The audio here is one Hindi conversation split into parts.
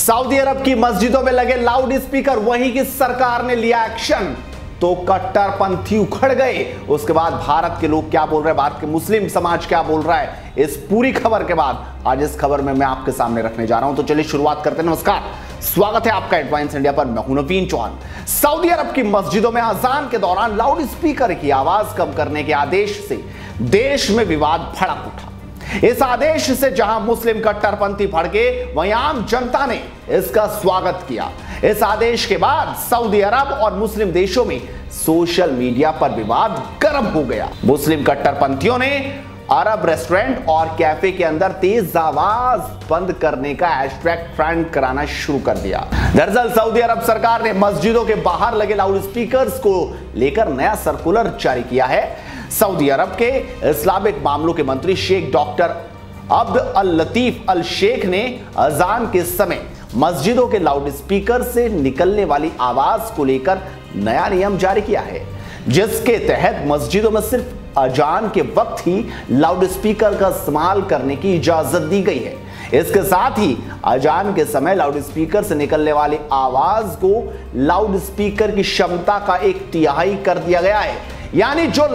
सऊदी अरब की मस्जिदों में लगे लाउड स्पीकर, वहीं की सरकार ने लिया एक्शन तो कट्टरपंथी उखड़ गए। उसके बाद भारत के लोग क्या बोल रहे हैं, भारत के मुस्लिम समाज क्या बोल रहा है, इस पूरी खबर के बाद आज इस खबर में मैं आपके सामने रखने जा रहा हूं। तो चलिए शुरुआत करते हैं। नमस्कार, स्वागत है आपका एडवांस इंडिया पर। मैं हूं नवीन चौहान। सऊदी अरब की मस्जिदों में अजान के दौरान लाउड स्पीकर की आवाज कम करने के आदेश से देश में विवाद भड़क उठा। इस आदेश से जहां मुस्लिम कट्टरपंथी भड़के, वहीं आम जनता ने इसका स्वागत किया। इस आदेश के बाद सऊदी अरब और मुस्लिम देशों में सोशल मीडिया पर विवाद गर्म हो गया। मुस्लिम कट्टरपंथियों ने अरब रेस्टोरेंट और कैफे के अंदर तेज आवाज बंद करने का हैशटैग ट्रेंड कराना शुरू कर दिया। दरअसल सऊदी अरब सरकार ने मस्जिदों के बाहर लगे लाउड स्पीकर्स को लेकर नया सर्कुलर जारी किया है। सऊदी अरब के इस्लामिक मामलों के मंत्री शेख डॉक्टर अब्द अल लतीफ अल शेख ने अजान के समय मस्जिदों के लाउड स्पीकर से निकलने वाली आवाज को लेकर नया नियम जारी किया है, जिसके तहत मस्जिदों में सिर्फ अजान के वक्त ही लाउड स्पीकर का इस्तेमाल करने की इजाजत दी गई है। इसके साथ ही अजान के समय लाउड स्पीकर से निकलने वाली आवाज को लाउड स्पीकर की क्षमता का 1/3 कर दिया गया है। यानी जो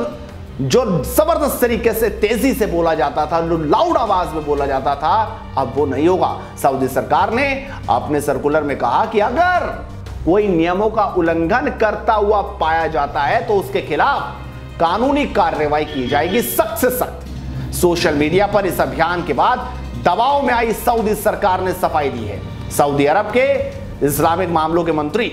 जबरदस्त तरीके से तेजी से बोला जाता था, जो लाउड आवाज में बोला जाता था, अब वो नहीं होगा। सऊदी सरकार ने अपने सर्कुलर में कहा कि अगर कोई नियमों का उल्लंघन करता हुआ पाया जाता है तो उसके खिलाफ कानूनी कार्रवाई की जाएगी, सख्त से सख्त। सोशल मीडिया पर इस अभियान के बाद दबाव में आई सऊदी सरकार ने सफाई दी है। सऊदी अरब के इस्लामिक मामलों के मंत्री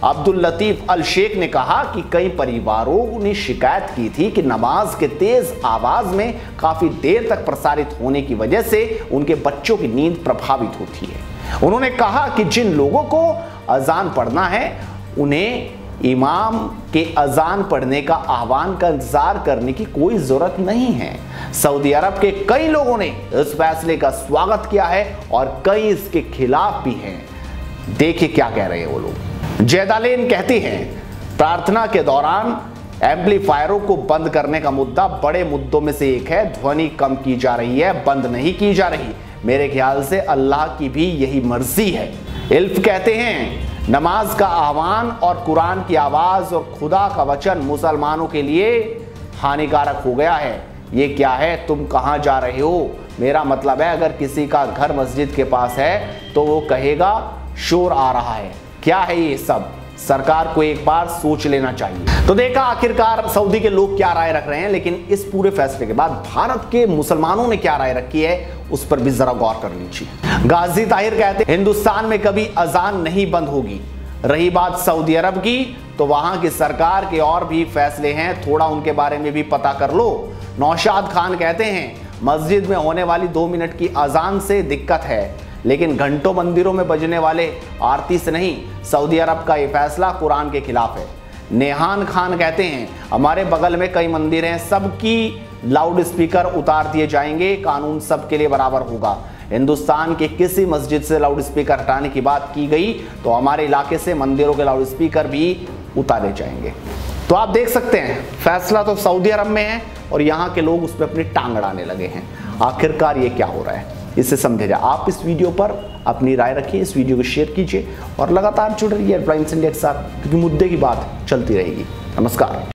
अब्दुल लतीफ अल शेख ने कहा कि कई परिवारों ने शिकायत की थी कि नमाज के तेज आवाज में काफी देर तक प्रसारित होने की वजह से उनके बच्चों की नींद प्रभावित होती है। उन्होंने कहा कि जिन लोगों को अजान पढ़ना है उन्हें इमाम के अजान पढ़ने का आह्वान का इंतजार करने की कोई जरूरत नहीं है। सऊदी अरब के कई लोगों ने इस फैसले का स्वागत किया है और कई इसके खिलाफ भी हैं। देखिए क्या कह रहे हैं वो लोग। जैदालेन कहती हैं, प्रार्थना के दौरान एम्पलीफायरों को बंद करने का मुद्दा बड़े मुद्दों में से एक है। ध्वनि कम की जा रही है, बंद नहीं की जा रही। मेरे ख्याल से अल्लाह की भी यही मर्जी है। इल्फ कहते हैं, नमाज का आह्वान और कुरान की आवाज और खुदा का वचन मुसलमानों के लिए हानिकारक हो गया है। ये क्या है, तुम कहां जा रहे हो? मेरा मतलब है अगर किसी का घर मस्जिद के पास है तो वो कहेगा शोर आ रहा है। क्या है ये सब? सरकार को एक बार सोच लेना चाहिए। तो देखा आखिरकार सऊदी के लोग क्या राय रख रहे हैं, लेकिन इस पूरे फैसले के बाद भारत के मुसलमानों ने क्या राय रखी है उस पर भी जरा गौर कर लीजिए। गाजी ताहिर कहते हैं, हिंदुस्तान में कभी अजान नहीं बंद होगी। रही बात सऊदी अरब की, तो वहां की सरकार के और भी फैसले हैं, थोड़ा उनके बारे में भी पता कर लो। नौशाद खान कहते हैं, मस्जिद में होने वाली 2 मिनट की अजान से दिक्कत है, लेकिन घंटों मंदिरों में बजने वाले आरती से नहीं। सऊदी अरब का यह फैसला कुरान के खिलाफ है। नेहान खान कहते हैं, हमारे बगल में कई मंदिर हैं, सबकी लाउड स्पीकर उतार दिए जाएंगे, कानून सबके लिए बराबर होगा। हिंदुस्तान के किसी मस्जिद से लाउड स्पीकर हटाने की बात की गई तो हमारे इलाके से मंदिरों के लाउड स्पीकर भी उतारे जाएंगे। तो आप देख सकते हैं फैसला तो सऊदी अरब में है और यहाँ के लोग उस पर अपनी टांग अड़ाने लगे हैं। आखिरकार ये क्या हो रहा है, इससे समझे जाए। आप इस वीडियो पर अपनी राय रखिए, इस वीडियो को शेयर कीजिए और लगातार जुड़े रहिए एडवांस इंडिया के साथ, क्योंकि मुद्दे की बात चलती रहेगी। नमस्कार।